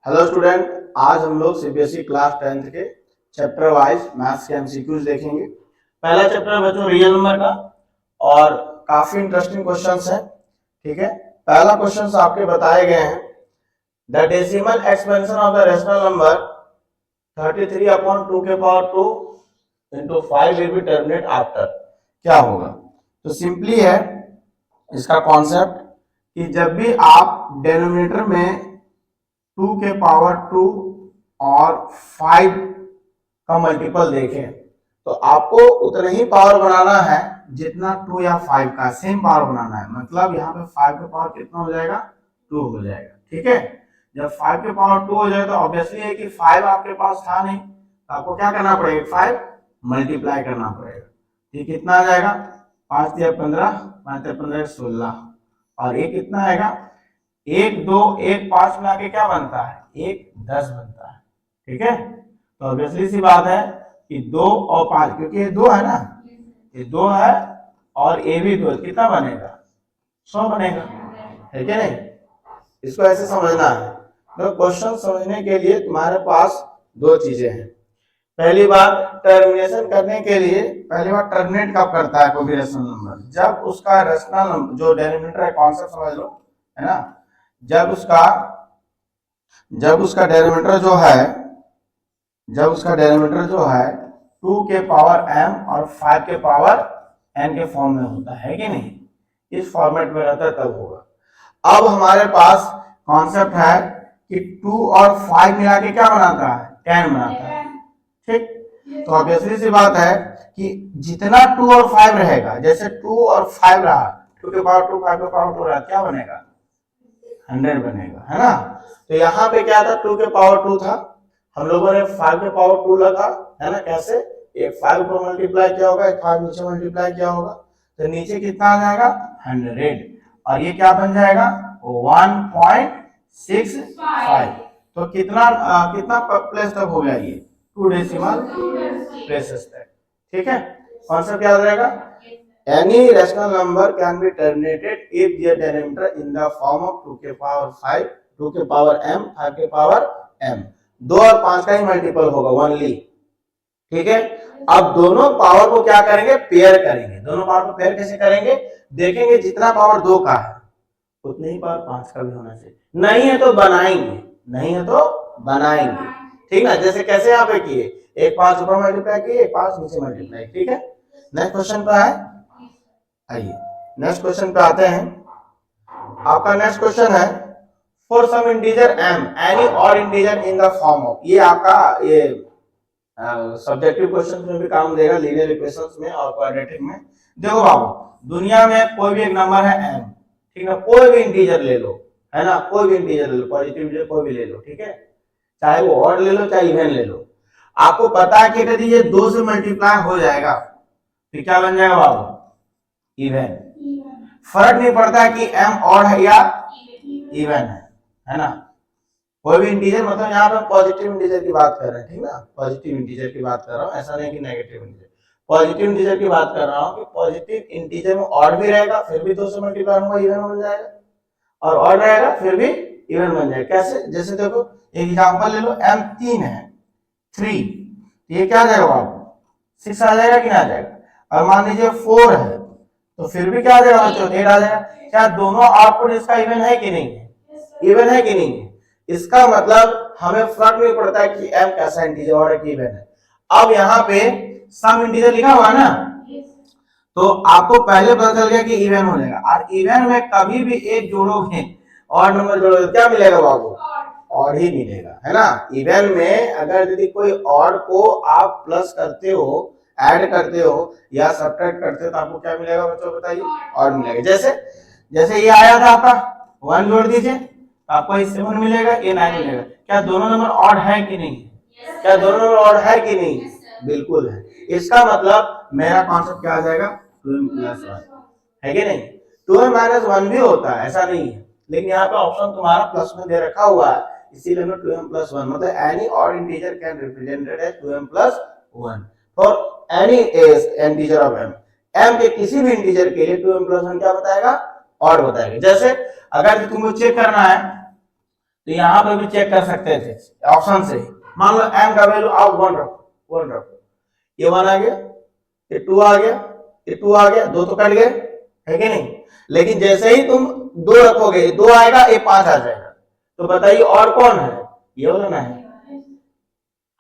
Hello student, आज हम लोग सीबीएसई क्लास 10th के चैप्टर वाइज मैथ्स के एमसीक्यूज देखेंगे। पहला चैप्टर है बच्चों रियल नंबर का और काफी इंटरेस्टिंग क्वेश्चंस हैं। ठीक है, पहला क्वेश्चंस आपके बताए गए हैं। The decimal expansion of the rational number 33/2 के power 2 into 5 will be terminate after। क्या होगा? तो सिंपली है इसका कॉन्सेप्ट कि जब भी आप डेनोमिनेटर में 2 के पावर 2 और 5 का मल्टीपल देखें तो आपको उतना ही पावर बनाना है जितना 2 या 5 का सेम पावर बनाना है। मतलब यहाँ पे 5 का पावर कितना हो जाएगा? 2 हो जाएगा। ठीक है, जब 5 के पावर 2 हो जाए तो ऑब्वियसली है कि 5 आपके पास था नहीं, तो आपको क्या करना पड़ेगा? 5 मल्टीप्लाई करना पड़ेगा। ठीक, कितना आ जाएगा? 5 या 15, 5 या 15 16 और ये कितना आएगा? 1 2 1 5 में आके क्या बनता है? 1 10 बनता है। ठीक है, तो ऑब्वियसली सी बात है कि 2 और 5, क्योंकि ये 2 है ना, ये 2 है और ये भी 2, कितना बनेगा? 100 बनेगा। है क्या नहीं? इसको ऐसे समझना है। तो क्वेश्चन समझने के लिए तुम्हारे पास दो चीजें हैं। पहली बात, टर्मिनेशन करने के लिए पहली बार टर्मिनेट कब करता है कोई भी रेशनल नंबर? जब उसका रेशनल नंबर जो डेनोमिनेटर है, कॉन्सेप्ट समझ लो, है ना। जब उसका डेनोमिनेटर जो है 2 के पावर m और 5 के पावर n के फॉर्म में होता है कि नहीं? इस फॉर्मेट में रहता है तब होगा। अब हमारे पास कॉन्सेप्ट है कि 2 और 5 मिला के क्या बनाता है? 10 बनाता है। ठीक, तो ऑब्वियसली सी बात है कि जितना 2 और 5 रहेगा, जैसे 2 और 5 रहा, 2 के पावर 2 5 के पावर 2 रहा, क्या बनेगा? 100 बनेगा, है ना। तो यहाँ पे क्या था? 2 के पावर 2 था, हम लोगों ने 5 के पावर 2 लगा, है ना। कैसे? एक 5 को मल्टीप्लाई किया होगा, एक 5 नीचे मल्टीप्लाई किया होगा, तो नीचे कितना आ जाएगा? 100 और ये क्या बन जाएगा? 1.65। तो कितना प्लेस तक हो गया? ये 2 डेसिमल प्लेसेस तक। ठीक है, कॉन्सेप्ट याद रहेगा। Any rational number can be terminated if their denominator in the form of 2 के पावर 5, 2 के पावर m, 5 के पावर m। 2 और 5 का ही मल्टीपल होगा ओनली। ठीक है, अब दोनों पावर को क्या करेंगे? पेयर करेंगे। दोनों पावर को पेयर कैसे करेंगे? देखेंगे जितना पावर 2 का है उतनी ही पावर 5 का भी होना चाहिए। नहीं है तो बनाएंगे। ठीक ना, जैसे कैसे यहाँ पे किए, एक 5 ऊपर मल्टीप्लाई किए, एक 5 नीचे मल्टीप्लाई। ठीक है, नेक्स्ट क्वेश्चन पे आइए नेक्स्ट क्वेश्चन पे आते हैं। आपका नेक्स्ट क्वेश्चन है for some integer m any और integer in the form of. ये आपका ये सब्जेक्टिव क्वेश्चन में भी काम देगा, लीनियर इक्वेशंस में और क्वाड्रेटिक में। देखो बाबू, दुनिया में कोई भी एक नंबर है m, ठीक है, कोई भी इंटीजर ले लो, है ना, कोई भी इंटीजर ले लो, पॉजिटिव इंटीजर कोई भी ले लो। ठीक है, चाहे वो ऑड ले लो चाहे इवन ले लो। आपको पता है कि यदि ये 2 से मल्टीप्लाई हो जाएगा तो क्या बन जाएगा बाबू? इवन। फर्क नहीं पड़ता है कि m ऑड है या इवन है ना। कोई भी इंटीजर, मतलब यहाँ पे पॉजिटिव इंटीजर की बात कर रहे हैं, ठीक ना, पॉजिटिव इंटीजर की बात कर रहा हूँ, ऐसा नहीं कि नेगेटिव इंटीजर। पॉजिटिव इंटीजर की बात कर रहा हूँ कि पॉजिटिव इंटीजर में ऑड भी रहेगा फिर भी 2 से मल्टीप्लाई होगा, इवन बन जाएगा, और ऑड रहेगा फिर भी इवन बन जाएगा। कैसे? जैसे देखो एक एग्जांपल ले लो, m 3 है 3, ये क्या आ जाएगा बाबू? 6 आ जाएगा कि ना आ जाएगा? और मान लीजिए 4 है तो फिर भी क्या आ जाएगा बच्चों? 8 आ जाएगा। क्या दोनों आउटपुट इसका इवन है कि नहीं है? इवन है कि नहीं है? इसका मतलब हमें फर्क नहीं पड़ता है कि m कैसा इंटीजर और कि इवन है। अब यहाँ पे सम इंटीजर लिखा हुआ है ना, तो आपको पहले पता चल गया कि इवन हो जाएगा। और इवन में कभी भी एक जोड़ोगे और नंबर जोड़ोगे क्या मिलेगा बाबू? ऑड ही मिलेगा, है ना। इवन में अगर यदि कोई ऑड को आप प्लस करते हो, ऐड करते हो या सब्ट्रैक्ट करते हो तो आपको क्या मिलेगा बच्चों? बताइए, ऑड मिलेगा। जैसे ये आया था आपका 1 जोड़ दीजिए तो आपको 7 मिलेगा, ये 9 मिलेगा। क्या दोनों नंबर ऑड है कि नहीं? क्या दोनों नंबर ऑड है कि नहीं? बिल्कुल है। इसका मतलब मेरा कॉन्सेप्ट क्या आ जाएगा? 2m + 1 है कि नहीं? 2m - 1 भी होता है, ऐसा नहीं है, लेकिन यहाँ पे ऑप्शन तुम्हारा प्लस में दे रखा हुआ है, इसीलिए मैं 2m + 1, मतलब any odd integer can represented as 2m + 1 for any integer of m के किसी भी इंटीजर के लिए 2m + 1 क्या बताएगा? ऑड बताएगा। जैसे अगर तुमको चेक करना है तो यहाँ पे भी चेक कर सकते थे ऑप्शन से। मान लो m का वैल्यू आप 1 रखो, ये 1 आ गया, ये 2 आ गया, ये 2 आ गया, 2 तो कट गए, है कि नहीं। लेकिन जैसे ही तुम 2 रखोगे, 2 आएगा, ये 5 आ जाएगा। तो बताइए और कौन है, ये वाला ना है।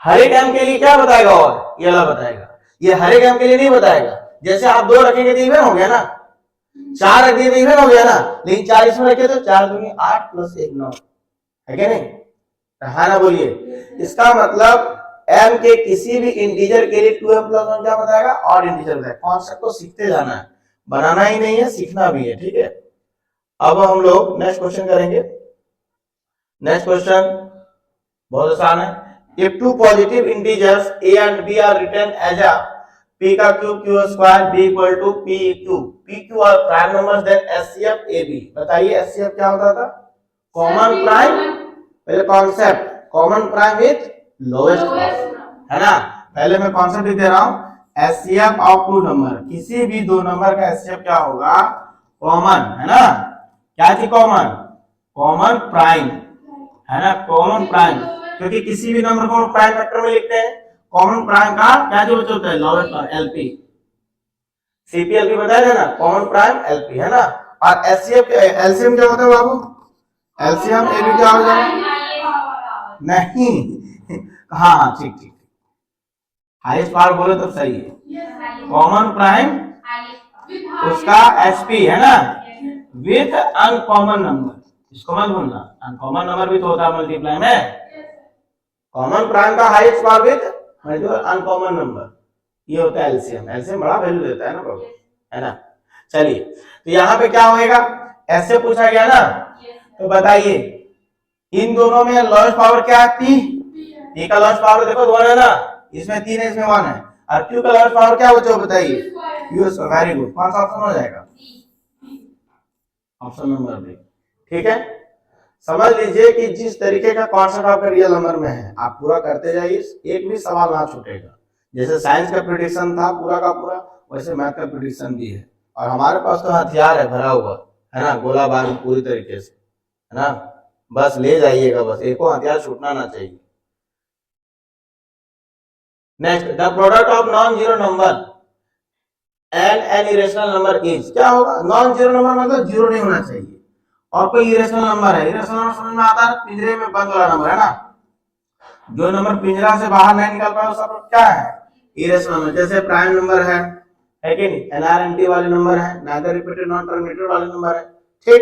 हर एक m के लिए क्या बताएगा, और ये वाला बताएगा, ये हर एक m के लिए नहीं बताएगा। जैसे आप 2 रखेंगे तो इवन हो गया ना, 4 रख दिए तो इवन हो गया ना, लेकिन 4 इसमें रखे तो 4 दूनी 8 प्लस 1 9, है क्या नहीं, है ना। बोलिए, इसका मतलब m के किसी भी इंटीजर के लिए 2m प्लस 1 क्या बताएगा, और इंटीजर बताएगा। कॉन्सेप्ट को सीखते जाना है, बनाना ही नहीं है, सीखना भी है, ठीक है। अब हम लोग नेक्स्ट क्वेश्चन करेंगे। नेक्स्ट क्वेश्चन बहुत आसान है। If two positive integers a and b are written as a p का cube q square b equal to p q और prime numbers, then HCF AB। बताइए HCF क्या होता था, कॉमन प्राइम, पहले concept common prime with lowest power, है ना। पहले मैं कॉन्सेप्ट लिख दे रहा हूं, HCF ऑफ टू नंबर, किसी भी दो नंबर का HCF क्या होगा, कॉमन, है ना। क्या थी कॉमन, कॉमन प्राइम, है ना, कॉमन प्राइम, क्योंकि किसी भी नंबर को प्राइम फैक्टर में लिखते हैं। कॉमन प्राइम का क्या जो होता है, lowest power, LP CP LP बताया ना, कॉमन प्राइम LP, है ना। और HCF एलसीएम क्या होता है बाबू, एलसीएम AB क्या हो जाएगा, नहीं हाँ ठीक ठीक, हाईएस्ट पावर बोले तो सही है। कॉमन प्राइम उसका HP, है ना, विथ अनकॉमन नंबर, इसको मत भूलना, अनकॉमन नंबर भी तो होता है मल्टीप्लाई में। कॉमन प्राइम का highest power with multiple uncommon number, ये होता है एलसीएम। एलसीएम बड़ा वैल्यू देता है ना बाबू, है ना। चलिए, तो यहाँ पे क्या होएगा, ऐसे पूछा गया ना, तो बताइए इन दोनों में लोएस्ट पावर क्या है, P का लोएस्ट पावर देखो 1 है ना, इसमें 3 है, इसमें 1 है, और Q का लोएस्ट पावर क्या बचा बताइए, Q स्क्वायर। वेरी गुड, कौन सा ऑप्शन हो जाएगा, ऑप्शन नंबर बी, ठीक है। समझ लीजिए कि जिस तरीके का कॉन्सेप्ट आपका रियल नंबर में है, आप पूरा करते जाइए, एक भी सवाल ना छूटेगा। जैसे साइंस का प्रेडिक्शन था पूरा का पूरा, वैसे मैथ का प्रेडिक्शन भी है। और हमारे पास तो हथियार है भरा हुआ, है ना, गोला बारूद पूरी तरीके से, है ना। बस ले जाइएगा, बस एक को हथियार छूटना ना चाहिए। Next, the product of non zero number and an irrational number is, क्या होगा, नॉन जीरो नंबर मतलब जीरो नहीं होना चाहिए, और कोई इरेशनल नंबर है। इरेशनल नंबर समझ में आता है, पिंजरे में बंद वाला नंबर, है ना, जो नंबर पिंजरा से बाहर नहीं निकल पाए सब क्या है, इरेशनल नंबर। जैसे प्राइम नंबर है कि नहीं, NRNT वाले नंबर है, नाइदर रिपीटेड नॉन टर्मिनेटेड वाले नंबर है, ठीक।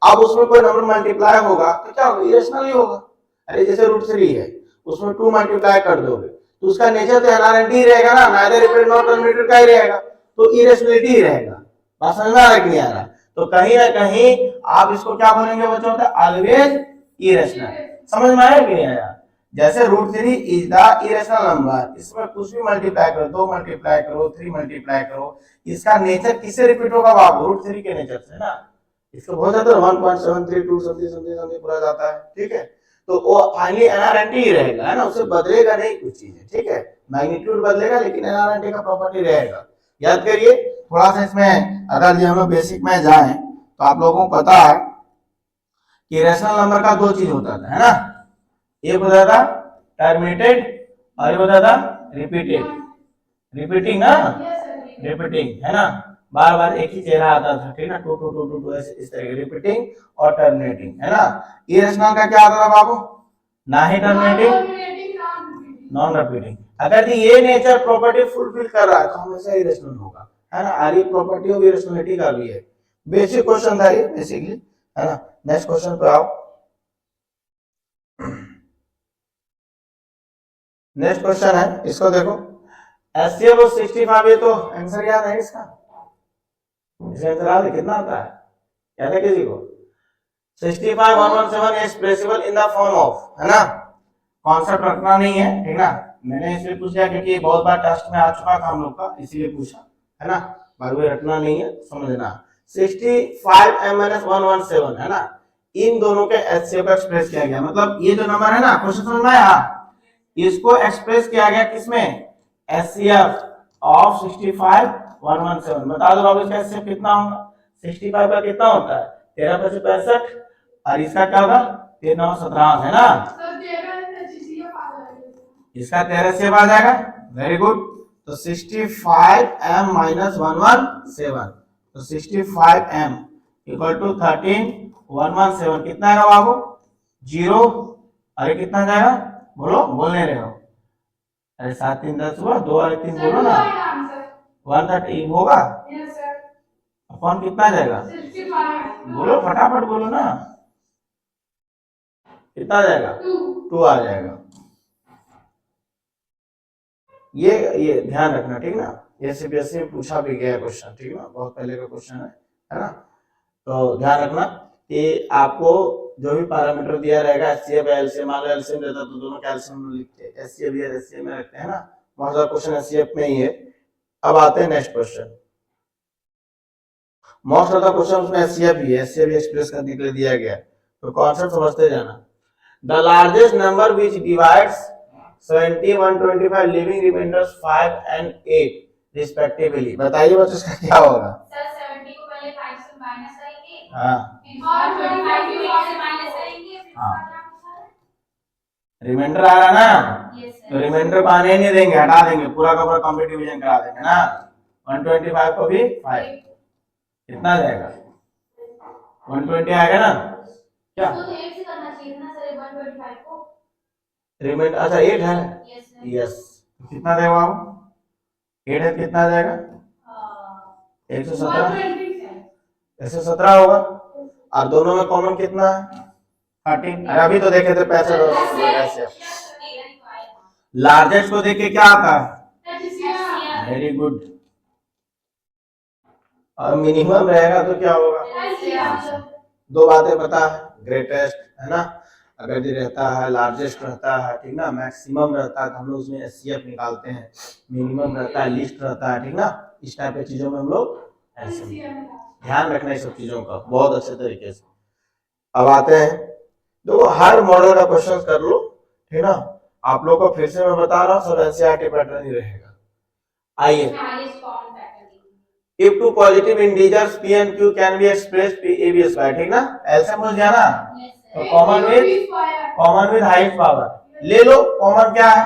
अब उसमें कोई नंबर मल्टीप्लाई होगा तो क्या होगा, इरेशनल ही होगा। अरे जैसे √3 है, उसमें 2 मल्टीप्लाई कर दोगे तो उसका नेचर तो NRNT ही रहेगा ना, नाइदर रिपीटेड नॉन टर्मिनेटेड का ही रहेगा, तो इरेशनलिटी ही रहेगा। बात समझ में आ रहा है कि नहीं आ रहा। तो कहीं ना कहीं आप इसको क्या बोलेंगे बच्चों, ऑलवेज इरेशनल। समझ में आया कि नहीं आया। जैसे √3 इज द इरेशनल नंबर, इसमें कुछ भी मल्टीप्लाई करो, 2 मल्टीप्लाई करो, 3 मल्टीप्लाई करो, इसका नेचर किससे रिपीट होगा बाबू, √3 के नेचर से ना। इसको बहुत ज्यादा 1.732 समथिंग पूरा जाता है, ठीक है। तो वो फाइनली NRNT ही रहेगा, है ना, उससे बदलेगा नहीं कुछ चीजें, ठीक है। मैग्नीट्यूड बदलेगा लेकिन NRNT का प्रॉपर्टी रहेगा। याद करिए थोड़ा सा इसमें, अगर हम लोग बेसिक में जाएं तो आप लोगों को पता है कि रेशनल नंबर का 2 चीज होता था, है ना, एक होता था टर्मिनेटेड और एक होता था रिपीटेड, रिपीटिंग ना, रिपीटिंग, है ना, बार बार एक ही चेहरा आता था, ठीक ना, 2 2 2 2 2 इस तरह के, रिपीटिंग और टर्मिनेटिंग, है ना। इरेशनल का क्या आता था बाबू, ना ही टर्मिनेटिंग नॉन रिपीटिंग। अगर ये नेचर प्रॉपर्टी फुलफिल कर रहा है तो हमेशा इरेशनल होगा, है ना। और ये प्रॉपर्टी ऑफ इरेशनलिटी का भी है। बेसिक क्वेश्चन था ये बेसिकली, है ना। नेक्स्ट क्वेश्चन पे आओ। नेक्स्ट क्वेश्चन है, इसको देखो, HCF ऑफ 65, ये तो आंसर याद है इसका, इसका आंसर याद है, कितना आता है, याद है किसी को, 65117 expressible in the form of, है ना। कॉन्सेप्ट रखना नहीं है, ठीक ना, मैंने इसलिए पूछ लिया क्योंकि बहुत बार टेस्ट में आ चुका था हम लोग का, इसीलिए पूछा, है ना। बार बार रखना नहीं है, समझना। 65m-117, है ना, इन दोनों के HCF को एक्सप्रेस किया गया, मतलब ये जो नंबर है ना, क्वेश्चन समझ में आया, इसको एक्सप्रेस किया गया किसमें, HCF ऑफ 65-117। बता दो बाबू इसका HCF कितना होगा, 65 का कितना होता है, 13 × 65, और इसका क्या होगा 3 9 17 है ना, इसका 13 से आ जाएगा। Very good. तो 65m माइनस 117, तो 65m इक्वल टू 13117 कितना आएगा बाबू? 0। अरे कितना जाएगा बोलो, बोल नहीं रहे हो? अरे 7 3 10 हुआ, 2 और 3 बोलो ना, 130 होगा। अपन कितना जाएगा बोलो, फटाफट बोलो ना, कितना जाएगा? 2 आ जाएगा। ये ध्यान रखना, ठीक ना। ये सीबीएसई में पूछा भी गया क्वेश्चन, ठीक ना, बहुत पहले का क्वेश्चन है ना। तो ध्यान रखना कि आपको जो भी पैरामीटर दिया रहेगा, एचसीएफ या एलसीएम, मान लो एलसीएम रहता तो दोनों कैल्शियम में लिखते हैं, एचसीएफ या एचसीएफ में रखते हैं ना, बहुत सारा क्वेश्चन एचसीएफ में ही है। अब आते हैं next question. Most of the question उसमें एचसीएफ ही है, एचसीएफ एक्सप्रेस करने के लिए दिया गया, तो कॉन्सेप्ट समझते जाना। The largest number which divides 70 125 leaving remainders 5 and 8 respectively, बताइए बच्चों इसका क्या होगा? सर 70 को पहले 5 से माइनस करेंगे, हां, और 25 को 8 से माइनस करेंगे, फिर उसका क्या होगा? रिमाइंडर आ रहा ना, यस सर, तो रिमाइंडर को आने नहीं देंगे, हटा देंगे, पूरा का पूरा कंप्लीट डिवीजन करा देंगे ना। 125 को भी 5 कितना जाएगा? 120 आएगा ना, क्या तो 8 से करना चाहिए ना सर, 125 को रिमाइंडर। अच्छा 8 है, यस, कितना देगा बाबू? 8 है, कितना जाएगा? 117 होगा। और दोनों में कॉमन कितना है? 13। अरे अभी तो देखे थे 65 और ऐसे। लार्जेस्ट को देख के क्या आता है? Very good. और मिनिमम रहेगा तो क्या होगा? दो बातें पता है, ग्रेटेस्ट है ना, अगर ये रहता है, लार्जेस्ट रहता है, ठीक ना, मैक्सिमम रहता है तो हम लोग उसमें एचसीएफ निकालते हैं, मिनिमम रहता है, लिस्ट रहता है, ठीक ना, इस टाइप की चीजों में हम लोग ऐसे ध्यान रखना है सब चीजों का बहुत अच्छे तरीके से। अब आते हैं, देखो हर मॉडल का क्वेश्चन कर लो, ठीक ना, आप लोग को फिर से मैं बता रहा हूँ, सब एनसीईआरटी पैटर्न ही रहेगा। आइए, if two positive integers p and q can be expressed p a b square, ठीक ना, एलसीएम मुझे जाना, तो कॉमन विद हाईएस्ट पावर ले लो। कॉमन क्या है?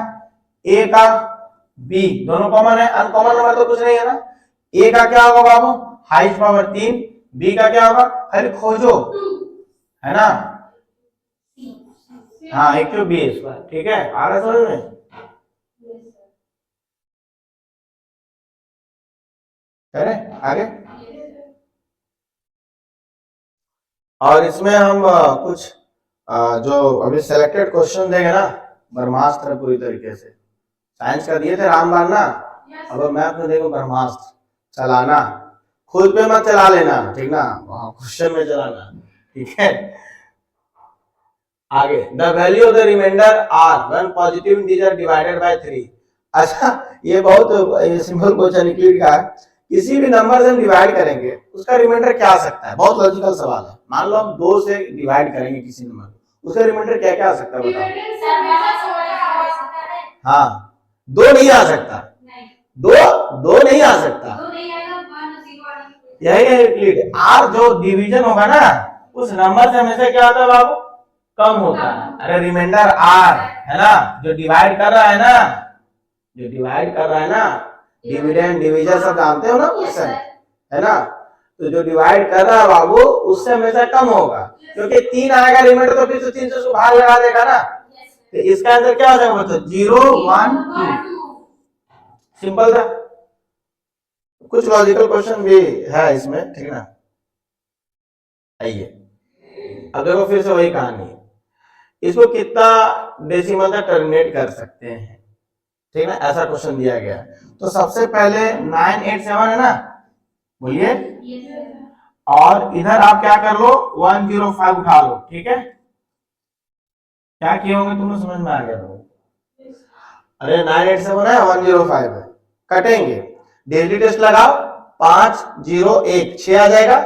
a का b दोनों कॉमन है, अनकॉमन नंबर तो कुछ नहीं है ना। a का क्या होगा बाबू? हाईएस्ट पावर 3, b का क्या होगा? खाली खोजो, है ना, हाँ, a क्यूब b स्क्वायर, ठीक है, आ रहा समझ में? करें आगे। और इसमें हम कुछ जो अभी सेलेक्टेड क्वेश्चन देंगे ना, ब्रह्मास्त्र पूरी तरीके से। साइंस का दिए थे रामबाण ना, अब मैथ में देखो ब्रह्मास्त्र चलाना, खुद पे मत चला लेना, ठीक ना, वहां क्वेश्चन में चलाना, ठीक है। आगे, the value of the remainder are when positive integer divided by 3। अच्छा, ये बहुत सिंपल क्वेश्चन यूक्लिड का है। किसी भी नंबर से हम डिवाइड करेंगे, उसका रिमाइंडर क्या आ सकता है? बहुत लॉजिकल सवाल है। मान लो हम 2 से डिवाइड करेंगे किसी नंबर, उसका रिमाइंडर क्या क्या आ सकता है बताओ? हाँ, 2 नहीं आ सकता, 2 नहीं आ सकता, यही है यूक्लिड। आर जो डिवीजन होगा ना, उस नंबर से हमेशा क्या होता है बाबू? कम होता है। अरे रिमाइंडर आर है ना, जो डिवाइड कर रहा है ना, जो डिवाइड कर रहा है ना, डिविडेंड डिवीजन सब जानते हो ना क्वेश्चन, है ना, तो जो डिवाइड कर रहा है बाबू उससे हमेशा कम होगा, क्योंकि 3 आएगा रिमाइंडर तो फिर से 3 से भाग लगा देगा ना, तो इसका आंसर क्या हो जाएगा बच्चों? 0 1 2। सिंपल था। कुछ लॉजिकल क्वेश्चन भी है इसमें, ठीक ना। आइए, अब देखो फिर से वही कहानी, इसको कितना डेसिमल तक टर्मिनेट कर सकते हैं, ठीक ना, ऐसा क्वेश्चन दिया गया। तो सबसे पहले 987 है ना, बोलिए, और इधर आप क्या कर लो, 105 उठा लो, ठीक है। क्या किए होंगे तुमने, समझ में आ गया तो? अरे 987 है, 105 है, कटेंगे, डिजिटल टेस्ट लगाओ, 5 0 1 6 आ जाएगा,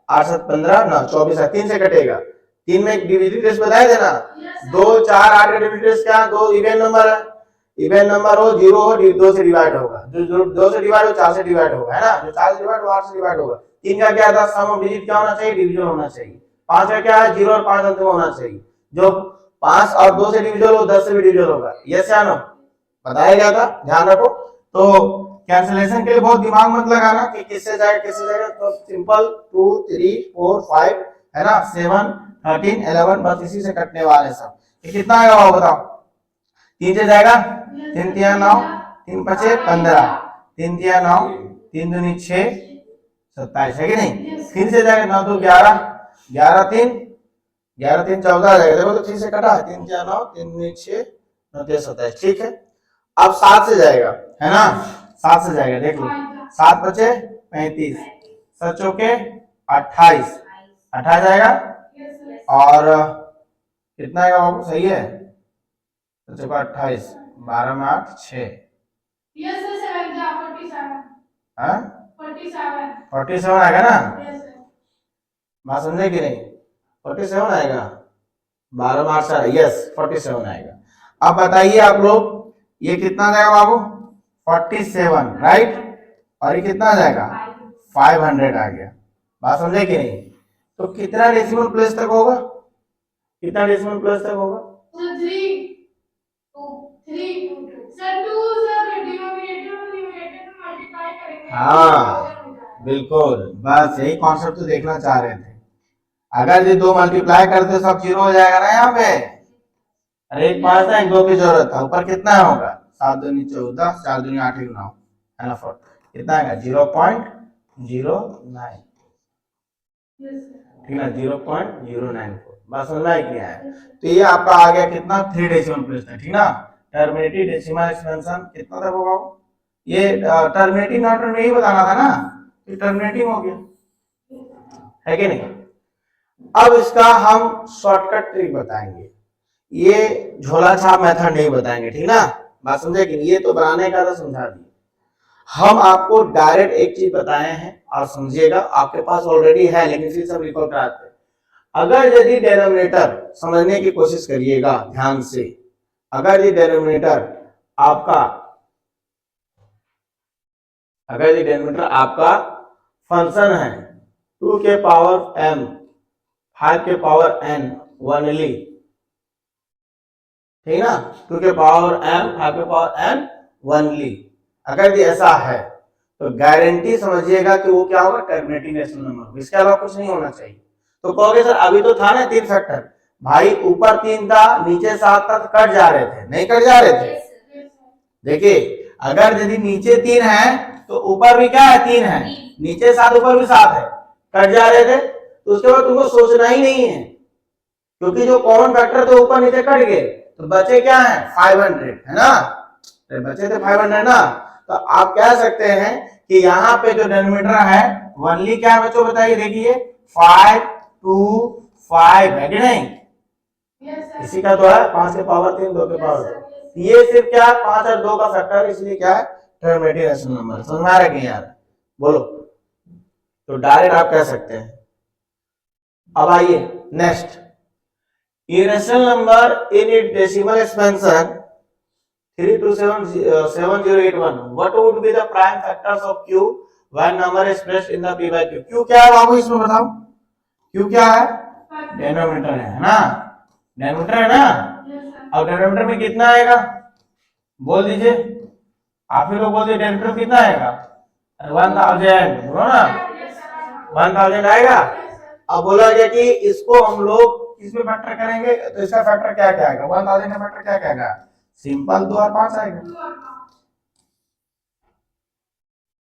8 7 15 9 24 है, 3 से कटेगा, 3 में डिजिटल टेस्ट बताया देना, 2 4 8 का डिजिटल टेस्ट क्या? 2 इवन नंबर है, इवन नंबर हो, 0 हो, 2 से डिवाइड होगा, जो 2 से डिवाइड हो 4 से डिवाइड होगा, है ना, जो 4 से डिवाइड हो 8 से डिवाइड होगा। 3 का क्या था? सम ऑफ डिजिट क्या होना चाहिए? डिवीजन होना चाहिए। 5 का क्या है? 0 और 5 अंत में होना चाहिए। जो 5 और 2 से डिविजल हो 10 से भी डिविजल होगा। यस या नो? बताया गया था, ध्यान रखो। तो कैंसिलेशन के लिए बहुत दिमाग मत लगाना कि किससे जाएगा किससे जाएगा, तो सिंपल 2 3 4 5 है ना, 7 13 11 बस इसी से कटने वाले सब। ये कितना आएगा वो बताओ? 3 से जाएगा, 3 3 9, 3 5 15, 3 3 9, 3 दूनी 6 27 है कि नहीं? फिर से जाएगा 9 2 11, 11 3 11 3 14 आ जाएगा। देखो तो 3 से कटा, 3 4 9, 3 दूनी 6 9 3 27, ठीक है। अब 7 से जाएगा, है ना, 7 से जाएगा, देख लो 7 बचे 35, 7 चौके 28, 28 आएगा। और कितना आएगा बाबू? सही है, 28 12 में 8 6, 47 आएगा ना? बात समझे कि नहीं? 47 आएगा, 12 में 8 4, यस 47 आएगा। अब बताइए आप लोग, ये कितना जाएगा बाबू? 47, राइट। और ये कितना आ जाएगा? 500 आ गया। बात समझे कि नहीं? तो कितना डेसिमल प्लेस तक होगा? कितना डेसिमल प्लेस तक होगा? 3 हाँ बिल्कुल, बस यही कॉन्सेप्ट तो देखना चाह रहे थे। अगर ये 2 मल्टीप्लाई करते सब 0 हो जाएगा ना यहाँ पे। अरे एक 5 था, एक 2 की जरूरत था। ऊपर कितना होगा? 7 दूनी 14, 4 दूनी 8 9, है ना? कितना आएगा? 0.094, ठीक है, 0.094। बस समझ में क्या है? तो ये आपका आ गया कितना? 3 डेसिमल प्लेस था, ठीक ना। टर्मिनेटिव डेसिमल एक्सपेंशन कितना तक होगा? ये टर्मिनेटिव नॉट टर्मिनेटिव बताना था ना, ये टर्मिनेटिव हो गया, है कि नहीं? अब इसका हम शॉर्टकट ट्रिक बताएंगे, ये झोला छाप मेथड नहीं बताएंगे, ठीक ना। बात समझे कि ये तो बनाने का था, समझा दिए। हम आपको डायरेक्ट एक चीज बताए हैं और समझिएगा, आपके पास ऑलरेडी है लेकिन फिर सब रिकॉल कराते हैं। अगर यदि डिनोमिनेटर समझने की कोशिश करिएगा ध्यान से, अगर ये डिनोमिनेटर आपका, अगर ये डिनोमिनेटर आपका फंक्शन है 2 के पावर m 5 के पावर n वनली, ठीक ना, 2 के पावर m 5 के पावर n वनली, अगर ये ऐसा है तो गारंटी समझिएगा कि वो क्या होगा? टर्मिनेटिंग रेशनल नंबर, इसके अलावा कुछ नहीं होना चाहिए। तो कहोगे सर अभी तो था ना 3 फैक्टर, भाई ऊपर 3 था नीचे 7 था, तो कट जा रहे थे, नहीं कट जा रहे थे? देखिए अगर यदि नीचे 3 है तो ऊपर भी क्या है? 3 है, नीचे 7 ऊपर भी 7 है, कट जा रहे थे। तो उसके बाद तुमको सोचना ही नहीं है, क्योंकि जो कॉमन फैक्टर थे ऊपर नीचे कट गए, तो बचे क्या है? 500, है ना, तो बचे थे 500 ना। तो आप कह सकते हैं कि यहाँ पे जो डिनोमिनेटर है वनली क्या है बच्चों? बताइए, देखिए 5 2 5 है कि नहीं? इसी का तो है 5 के पावर 3 2 के पावर 2, ये सिर्फ क्या है? 5 और 2 का फैक्टर, इसलिए क्या है? Terminating rational number. समझ में आ रहा है यार? बोलो। तो डायरेक्ट आप कह सकते हैं। अब आइए next, irrational number in its decimal expansion 3277081, what would be the prime factors of q when number is expressed in the p by q? q क्या है बाबू इसमें बताओ? q क्या है? डिनोमिनेटर है ना, डिनोमिनेटर है ना। अब डिनोमिनेटर में कितना आएगा? बोल दीजिए, आप ही लोग बोल दीजिए, डिनोमिनेटर कितना आएगा? 1000, बोलो ना, 1000 आएगा। अब बोला गया कि इसको हम लोग किसमें फैक्टर करेंगे, तो इसका फैक्टर क्या क्या आएगा? 1000 का फैक्टर क्या क्या आएगा? सिंपल 2 और 5 आएगा,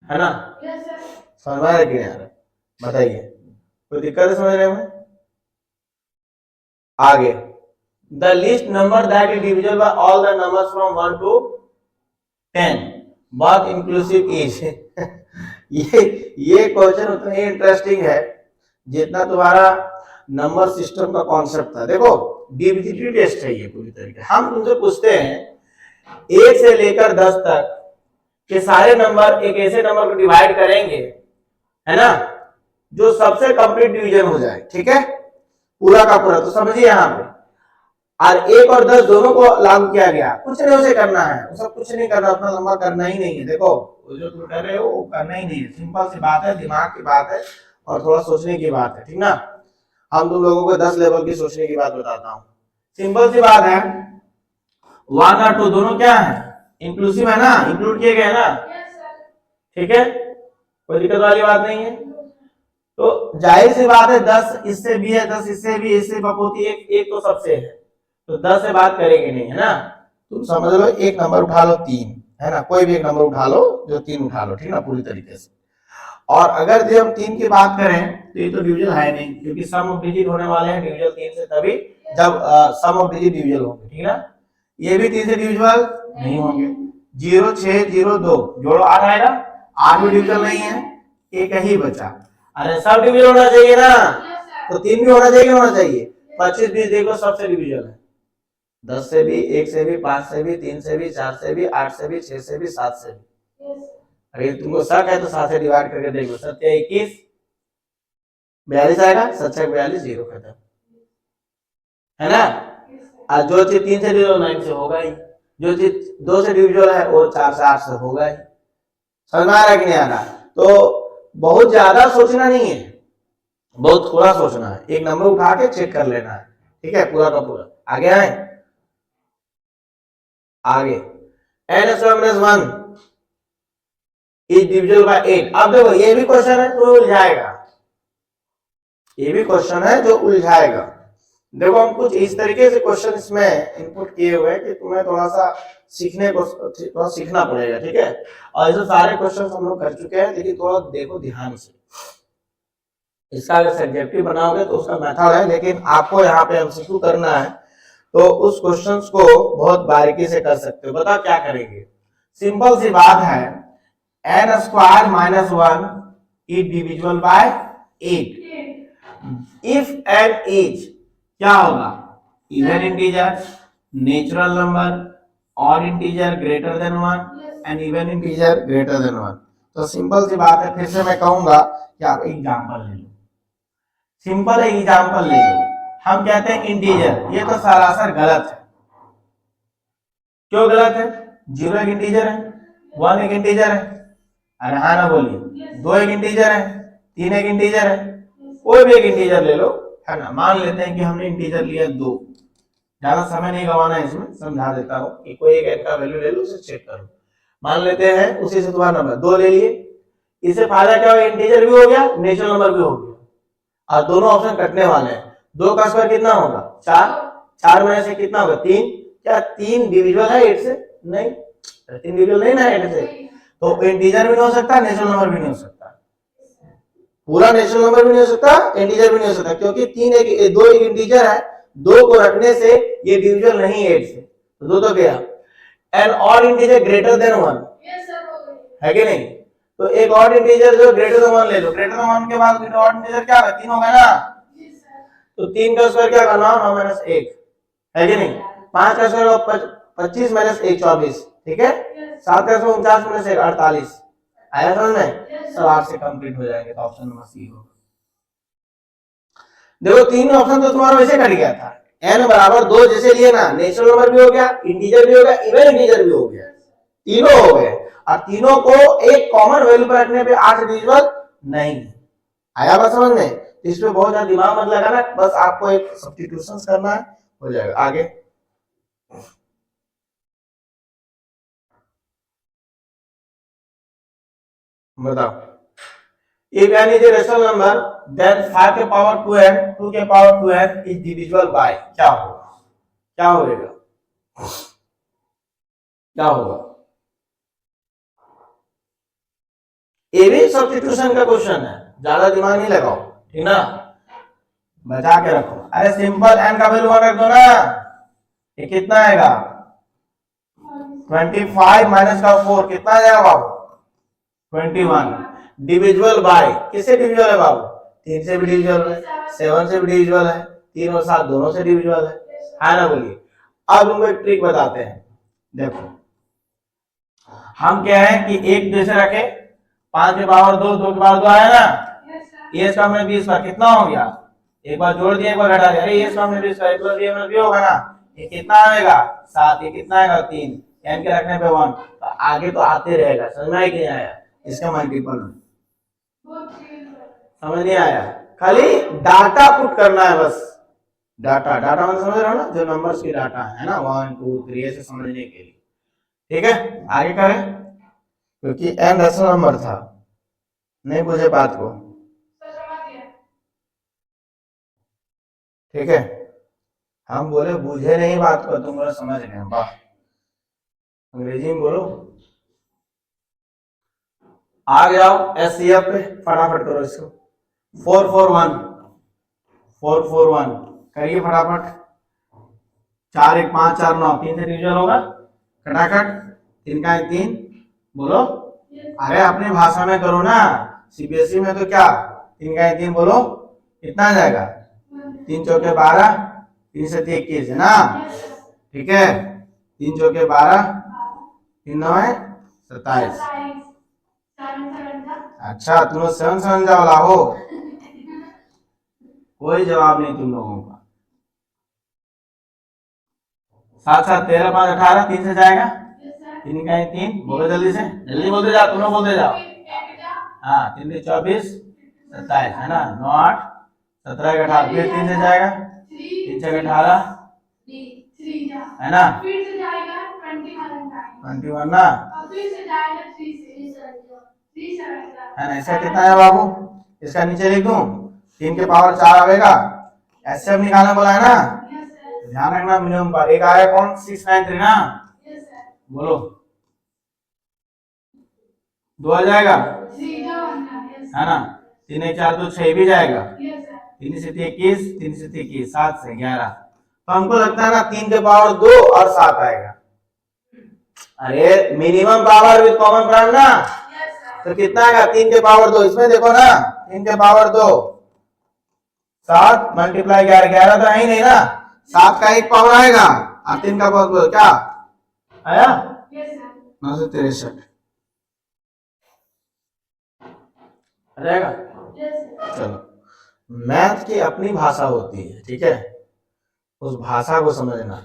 है ना? समझ में आ रहा है कि नहीं आ रहा? बताइए, कोई दिक्कत है समझने में? आगे, the list number that is divisible by all the numbers from 1 to 10 बात इंक्लूसिव इज ये क्वेश्चन उतना ही इंटरेस्टिंग है जितना तुम्हारा नंबर सिस्टम का कॉन्सेप्ट था। देखो डीबीटी टेस्ट है ये पूरी तरीके। हम तुमसे पूछते हैं 1 से लेकर 10 तक के सारे नंबर एक ऐसे नंबर को डिवाइड करेंगे, है ना, जो सबसे कंप्लीट डिवीजन हो जाए, ठीक है, पूरा का पूरा। तो समझिए यहाँ पे, और 1 और 10 दोनों को लागू किया गया, कुछ नहीं उसे करना है, उसे कुछ नहीं करना, अपना लंबा करना ही नहीं है। देखो जो तुम कर रहे हो वो करना ही नहीं है, सिंपल सी बात है, दिमाग की बात है और थोड़ा सोचने की बात है, ठीक ना। हम तुम लोगों को 10 लेवल की सोचने की बात बताता हूँ। सिंपल सी बात है, 1 और 2 दोनों क्या है, इंक्लूसिव है ना, इंक्लूड किए गए ना, ठीक है, कोई दिक्कत वाली बात नहीं है। तो जाहिर सी बात है 10 इससे भी है, 10 इससे भी, इससे बपोती एक तो सबसे है, तो 10 से बात करेंगे नहीं, है ना। तुम समझ लो एक नंबर उठा लो 3, है ना, कोई भी एक नंबर उठा लो, जो 3 उठा लो, ठीक ना, पूरी तरीके से। और अगर जब हम 3 की बात करें तो ये तो डिविजन है नहीं, क्योंकि सम ऑफ डिजिट होने वाले हैं डिविजन 3 से तभी जब सम ऑफ डिजिट डिविजन होंगे, ठीक ना। ये भी 3 से डिविजल नहीं होंगे। 0 6 0 2 जोड़ो 8 आएगा, 8 भी डिविजन नहीं है, एक ही बचा। अरे सब डिविजन होना चाहिए ना, तो 3 भी होना चाहिए, होना चाहिए। 25 20 देखो सबसे डिविजन है, 10 से भी, 1 से भी, 5 से भी, 3 से भी, 4 से भी, 8 से भी, 6 से भी, 7 से भी। अरे तुमको शक है तो 7 से डिवाइड करके देखो, 7 या 21 42 आएगा, 7 से 42 0 खत्म, है ना। और जो चीज 3 से डिविजन 9 से होगा ही, जो चीज 2 से डिविजन है वो 4 से 8 से होगा ही। समझ में आ रहा है कि नहीं आ रहा? तो बहुत ज्यादा सोचना नहीं है, बहुत थोड़ा सोचना है, एक नंबर उठा के चेक कर लेना है, ठीक है, पूरा का पूरा। आगे आए, आगे n square -1 is divisible by 8। अब देखो ये भी क्वेश्चन है जो उलझाएगा, ये भी क्वेश्चन है जो उलझाएगा। देखो हम कुछ इस तरीके से क्वेश्चन इसमें इनपुट किए हुए हैं कि तुम्हें थोड़ा सा सीखने को थोड़ा सीखना पड़ेगा, ठीक है। और ऐसे सारे क्वेश्चन हम लोग कर चुके हैं, लेकिन थोड़ा देखो ध्यान से। इसका अगर सब्जेक्टिव बनाओगे तो उसका मेथड है, लेकिन आपको यहाँ पे एमसीक्यू करना है, तो उस क्वेश्चंस को बहुत बारीकी से कर सकते हो। बताओ क्या करेंगे, सिंपल सी बात है, n square -1 is divisible by 8 if n is, क्या होगा, even integer, natural number, odd integer greater than 1 and even integer greater than 1। तो सिंपल सी बात है, फिर से मैं कहूंगा कि आप एग्जांपल ले लो, सिंपल एग्जांपल ले लो। हम कहते हैं इंटीजर, ये तो सरासर गलत है। क्यों गलत है? 0 एक इंटीजर है, 1 एक इंटीजर है, अरे हाँ ना बोलिए, 2 एक इंटीजर है, 3 एक इंटीजर है, कोई भी एक इंटीजर ले लो, है ना। मान लेते हैं कि हमने इंटीजर लिया 2, ज्यादा समय नहीं गवाना है इसमें, समझा देता हूँ कि कोई एक n का वैल्यू ले लो, उसे चेक करो। मान लेते हैं उसी से तुम्हारा नंबर 2 ले लिए, इससे फायदा क्या होगा, इंटीजर भी हो गया, नेचुरल नंबर भी हो गया, और दोनों ऑप्शन कटने वाले हैं। 2 का स्क्वायर कितना होगा, 4, 4 में से कितना होगा, 3। क्या 3 डिविजिबल है 8 से? नहीं, 3 डिविजिबल नहीं ना 8 से, तो इंटीजर भी नहीं हो सकता, नेचुरल नंबर भी नहीं हो सकता, पूरा नेचुरल नंबर भी नहीं हो सकता, इंटीजर भी नहीं हो सकता, क्योंकि 2 एक इंटीजर है, 2 को रखने से ये डिविजिबल नहीं 8 से, तो 2 तो गया। And odd integer greater than 1 है कि नहीं, तो एक ऑड इंटीजर जो ग्रेटर देन 1 ले लो, ग्रेटर देन 1 के बाद ऑड इंटीजर क्या है, 3 होगा ना, तो 3 का स्क्वायर क्या करना, 9 - 1 है कि नहीं। 5 का स्क्वायर 25 - 1 24, ठीक है। 7 का स्क्वायर 49 - 1 48, आया समझ में, सब 8 से कंप्लीट हो जाएंगे, तो ऑप्शन नंबर सी होगा। देखो 3 ऑप्शन तो तुम्हारा वैसे कट गया था, n बराबर 2 जैसे लिए ना, नेचुरल नंबर भी हो गया, इंटीजर भी हो गया, इवन इंटीजर भी हो गया, तीनों हो गए, और तीनों को एक कॉमन वैल्यू पर रखने पे 8 डिविजिबल नहीं। आया बात समझ में? इसमें बहुत ज्यादा दिमाग मत लगाना, बस आपको एक सब्स्टिट्यूशंस करना है, हो जाएगा। आगे बताओ, if n is a rational number then 5 के पावर 2n 2 के power 2n is divisible by, क्या होगा, क्या होगा, क्या होगा? ये भी सब्स्टिट्यूशन का क्वेश्चन है, ज्यादा दिमाग नहीं लगाओ, ठीक ना, बचा के रखो। अरे सिंपल n का वैल्यू 1 रख दो ना, ये कितना आएगा, 25 माइनस का 4 कितना आ जाएगा बाबू, 21। डिविजिबल बाय, किससे डिविजिबल है बाबू, 3 से भी डिविजिबल है, 7 से भी डिविजिबल है, 3 और 7 दोनों से डिविजिबल है ना, बोलिए। अब तुमको एक ट्रिक बताते हैं, देखो हम क्या है कि एक जैसे रखे, 5 के पावर 2 2 के पावर 2 आया ना, ये इसका हमने 20 का कितना हो गया, एक बार जोड़ दिया एक बार घटा दिया, अरे ये इसका हमने 20 का 1 + ये भी होगा ना, ये कितना आएगा 7, ये कितना आएगा 3, n के रखने पे 1, तो आगे तो आते रहेगा, समझ में नहीं आया, इसका मल्टीपल समझ नहीं आया, खाली डाटा पुट करना है बस, डाटा, डाटा मतलब समझ रहे हो ना, जो नंबर्स की डाटा है ना, 1 2 3 ऐसे समझने के लिए। ठीक है, आगे करें, क्योंकि n रैशनल नंबर था, नहीं बुझे बात को। ठीक है, हम बोले बुझे नहीं बात को, तुम लोग समझ गए, वाह, अंग्रेजी में बोलो। आ जाओ एससीएफ पे, फटाफट करो इसको। 441 441 करिए फटाफट। 4 1 5 4 9, 3 से डिविजन होगा खटाखट, 3 का 3 बोलो। अरे अपनी भाषा में करो ना, सीबीएसई में तो क्या 3 का 3 बोलो, कितना आ जाएगा? 3 चौके 12, 3 से 21 है ना, ठीक है, 3 चौके 12, 3 9 27। अच्छा, तुम लोग 7 समझा वाला हो, कोई जवाब नहीं तुम लोगों का। 7 7 13 5 18, 3 से जाएगा, 3 का 3 बोलो, जल्दी से जल्दी बोलते जाओ, तुम लोग बोलते जाओ। हाँ, 3 से 24 27 है ना, 9 8 17 18, फिर 3 से जाएगा, 3 से 18 है ना, 21 ना, है ना। इसका कितना है बाबू, इसका नीचे लिख दूं, 3 के पावर 4 आएगा, एसएफ निकालना बोला है ना, ध्यान रखना मिनिमम पर। एक आया कौन, 693 ना, बोलो 2 आ जाएगा, है ना, 3 1 4 2 6 भी जाएगा, 3 से 21, 3 से 21, 7 से 11, तो हमको लगता है ना 3 के पावर 2 और 7 आएगा। अरे minimum power with common prime ना, तो कितना आएगा, 3 के पावर 2, इसमें देखो ना, 3 के पावर 2 7 मल्टीप्लाई 11, 11 तो है ही नहीं ना, 7 का 1 पावर आएगा और 3 का पावर 2 क्या आया, 963 आ जाएगा। चलो, मैथ की अपनी भाषा होती है, ठीक है, उस भाषा को समझना।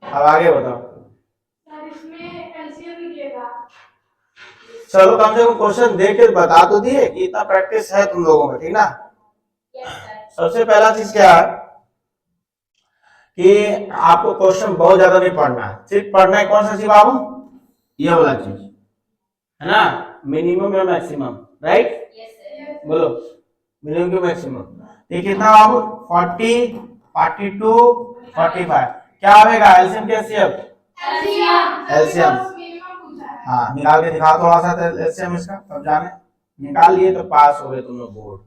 अब आगे बताओ, चलो कम से कम क्वेश्चन देख के बता तो दिए कि इतना प्रैक्टिस है तुम लोगों में, ठीक ना। सबसे पहला चीज क्या है कि आपको क्वेश्चन बहुत ज्यादा नहीं पढ़ना है, सिर्फ पढ़ना है कौन सा चीज बाबू, ये वाला चीज है ना, मिनिमम या मैक्सिमम, राइट, बोलो मिनिमम टू मैक्सिमम। ये कितना बाबू, 40 42 45, क्या आएगा एलसीएम के एचसीएफ, एलसीएम, हाँ निकाल के दिखाओ थोड़ा सा एलसीएम इसका, तब जाने, निकाल लिए तो पास हो गए तुम लोग बोर्ड।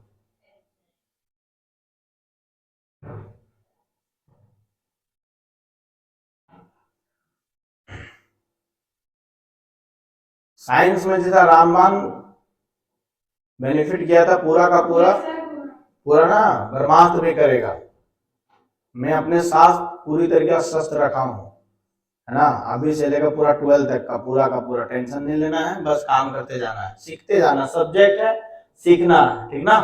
साइंस में जैसा रामबाण बेनिफिट किया था पूरा का पूरा, पूरा ना ब्रह्मास्त्र भी करेगा। मैं अपने साथ पूरी तरीके से स्वस्थ रखा हूं, है ना, अभी से लेकर पूरा 12 तक का पूरा टेंशन नहीं लेना है, बस काम करते जाना है, सीखते जाना, सब्जेक्ट है सीखना, ठीक ना,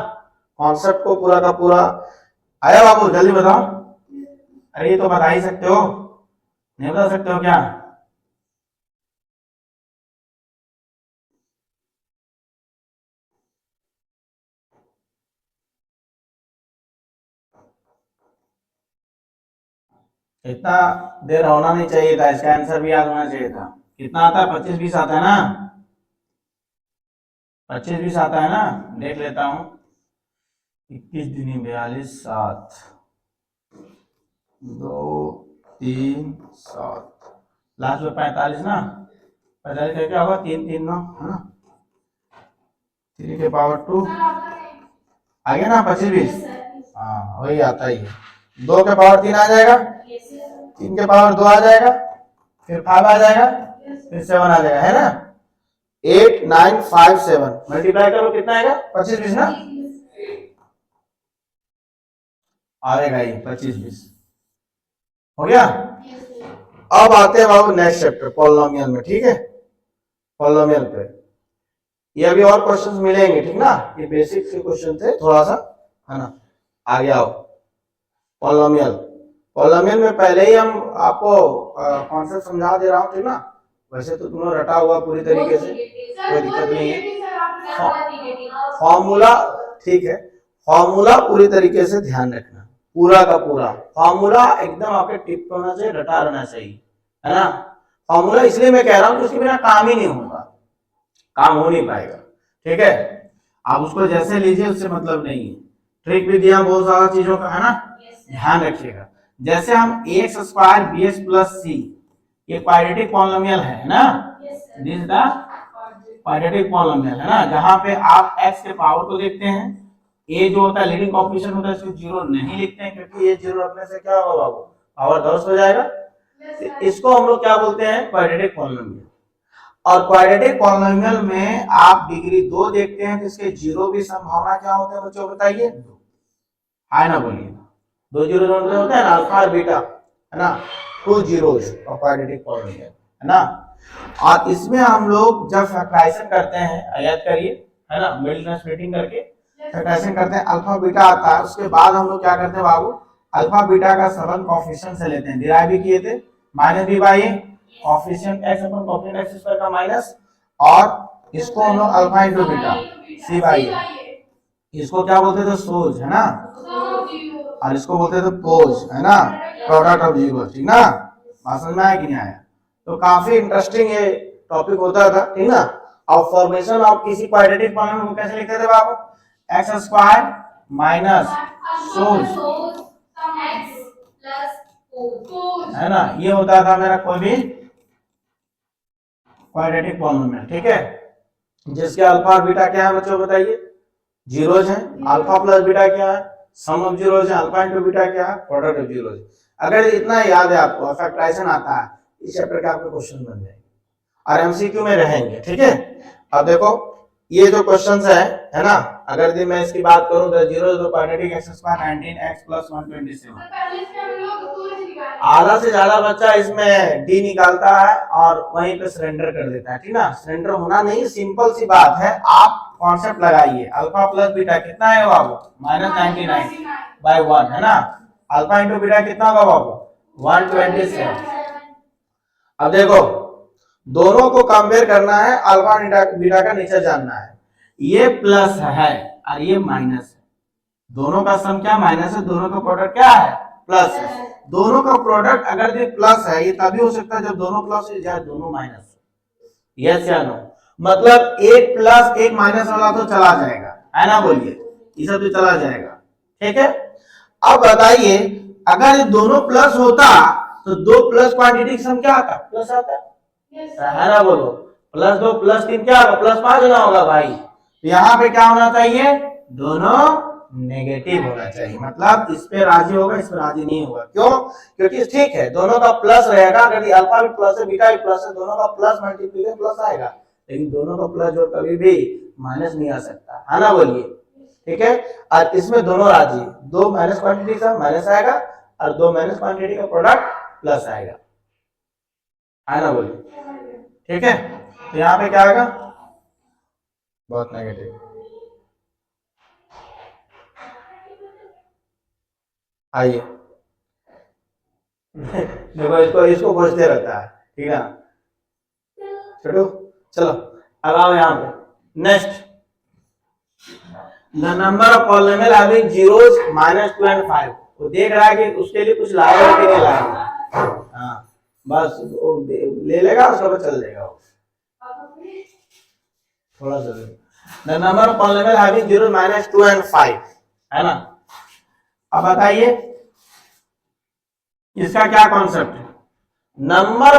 कॉन्सेप्ट को पूरा का पूरा आया बाबू, जल्दी बताओ। अरे ये तो बता ही सकते हो, नहीं बता सकते हो क्या, इतना देर होना नहीं चाहिए था, इसका आंसर भी याद होना चाहिए था। कितना आता है, 25 20 आता है ना, 25 20 आता है ना, देख लेता हूं, 21 दूनी 42 7 2 3 7 लास्ट में 45 ना, 45 का क्या होगा, 3 3 9 है ना, 3 के पावर 2 आ गया ना, 25 20, हाँ वही आता ही है। 2 के पावर 3 आ जाएगा, 3 के पावर 2 आ जाएगा, फिर 5 आ जाएगा, फिर 7 आ जाएगा, है ना, 8 9 5 7 मल्टीप्लाई करो कितना आएगा, 25 20 ना, आएगा ये 25 20 हो गया। अब आते हैं बाबू नेक्स्ट चैप्टर पॉलिनोमियल में, ठीक है, पॉलिनोमियल पे ये अभी और क्वेश्चंस मिलेंगे, ठीक ना, ये बेसिक से क्वेश्चन थे थोड़ा सा, है ना। आगे आओ, पॉलिनोमियल, पॉलिनोमियल में पहले ही हम आपको कॉन्सेप्ट समझा दे रहा हूँ, ठीक ना, वैसे तो तुम लोग रटा हुआ पूरी तरीके से, कोई दिक्कत नहीं है। फॉर्मूला ठीक है, फॉर्मूला पूरी तरीके से ध्यान रखना, पूरा का पूरा फॉर्मूला एकदम आपके टिप पे होना चाहिए, रटा रहना चाहिए, है ना। फॉर्मूला इसलिए मैं कह रहा हूं कि उसके बिना काम ही नहीं होगा, काम हो नहीं पाएगा, ठीक है। आप उसको जैसे लीजिए उससे मतलब नहीं है। ट्रिक भी दिया बहुत सारा चीजों का, है ना, ध्यान रखिएगा। जैसे हम x square b x plus c, ये क्वाड्रेटिक पॉलिनोमियल है ना, दिस द क्वाड्रेटिक पॉलिनोमियल, है ना, जहां पे आप एक्स के पावर को देखते हैं, ए जो होता है लीडिंग कोएफिशिएंट होता है, इसको जीरो नहीं लिखते हैं, क्योंकि ये जीरो रखने से क्या होगा बाबू, पावर ध्वस्त हो जाएगा। तो इसको हम लोग क्या बोलते हैं, क्वाड्रेटिक पॉलिनोमियल। और क्वाड्रेटिक पॉलिनोमियल में आप डिग्री 2 देखते हैं, तो इसके जीरो की संभावना क्या होता है बच्चों, बताइए, है ना, बोलिए। 2 जीरो जो होते हैं ना, अल्फा और बीटा, है ना, 2 जीरोस ऑफ क्वाड्रेटिक पॉलिनोमियल, है ना। और इसमें हम लोग जब फैक्टराइजेशन करते हैं, याद करिए, है ना, मिडिल स्प्लिटिंग करके फैक्टराइजेशन करते हैं, अल्फा बीटा आता है, उसके बाद हम लोग क्या करते हैं बाबू, अल्फा बीटा का सबंध कोएफिशिएंट से लेते हैं, डिराइव भी किए थे, minus b by coefficient x अपन कोएफिशिएंट x स्क्वायर का माइनस, और इसको हम लोग alpha into beta c by, इसको क्या बोलते थे, सोज, है ना, और इसको बोलते थे पोज, है ना, प्रोडक्ट ऑफ जीरो, ठीक ना, बात समझ में आया कि नहीं आया। तो काफी इंटरेस्टिंग ये टॉपिक होता था, ठीक ना। और फॉर्मेशन ऑफ किसी क्वाड्रेटिक पॉलिनोमियल को कैसे लिखते थे बाबू, एक्स स्क्वायर माइनस सोज, है ना, ये होता था मेरा कोई भी क्वाड्रेटिक पॉलिनोमियल, ठीक है, जिसके अल्फा और बीटा क्या है बच्चों, बताइए, जीरोज हैं, अल्फा प्लस बीटा क्या है, सम ऑफ जीरोज है, अल्फा इनटू बीटा क्या है, प्रोडक्ट ऑफ जीरोज। अगर इतना याद है आपको, फैक्टराइजेशन आता है, इस चैप्टर के आपके क्वेश्चन बन जाएंगे और एमसीक्यू में रहेंगे, ठीक है। अब देखो ये जो क्वेश्चंस है ना, अगर दिन मैं इसकी बात करूं तो जीरो तो quadratic x square 19x plus 127, आधा से ज्यादा बच्चा इसमें डी निकालता है और वहीं पे सरेंडर कर देता है, ठीक ना। सरेंडर होना नहीं, सिंपल सी बात है, आप कॉन्सेप्ट लगाइए, अल्फा प्लस बीटा कितना है बाबू, -99/1, है ना, अल्फा इंटू बीटा कितना होगा बाबू, 127। अब देखो दोनों को कंपेयर करना है, अल्फा बीटा का नेचर जानना है, ये प्लस है और ये माइनस है, दोनों का सम क्या माइनस है, दोनों का प्रोडक्ट क्या है प्लस है। दोनों का प्रोडक्ट अगर ये प्लस है, ये तभी हो सकता है जब दोनों प्लस हो जाए दोनों माइनस हो, यस या नो, मतलब एक प्लस एक माइनस वाला तो चला जाएगा, है ना, बोलिए, ये सब तो चला जाएगा, ठीक है। अब बताइए अगर ये दोनों प्लस होता तो दो प्लस क्वांटिटी सम क्या आता, प्लस आता, है ना, बोलो, प्लस 2 प्लस 3 क्या होगा, प्लस 5 होना होगा भाई। तो यहाँ पे क्या होना चाहिए, दोनों नेगेटिव होना चाहिए, मतलब इस पे राजी होगा, इस पे राजी नहीं होगा, क्यों, क्योंकि ठीक है दोनों का प्लस रहेगा, अगर अल्फा भी प्लस है बीटा भी प्लस है, दोनों का प्लस मल्टीप्लीकेशन प्लस आएगा, लेकिन दोनों का प्लस जो कभी भी माइनस नहीं आ सकता, है ना, बोलिए, ठीक है। और इसमें दोनों राजी, दो माइनस क्वांटिटी का माइनस आएगा और दो माइनस क्वांटिटी का प्रोडक्ट प्लस आएगा, है ना, बोलिए, ठीक है। तो यहाँ पे क्या आएगा, बहुत नेगेटिव, आइए देखो इसको खोजते रहता है, ठीक है, छोटू चलो अब आओ यहाँ पे, next, the number of polynomial having zeros -2 and 5, वो देख रहा है कि उसके लिए कुछ लाएगा कि नहीं लाएगा, हाँ बस वो ले लेगा, उसके बाद चल देगा थोड़ा सा। The number of polynomial having zeros -2 and 5, है ना। अब बताइए इसका क्या कॉन्सेप्ट है, नंबर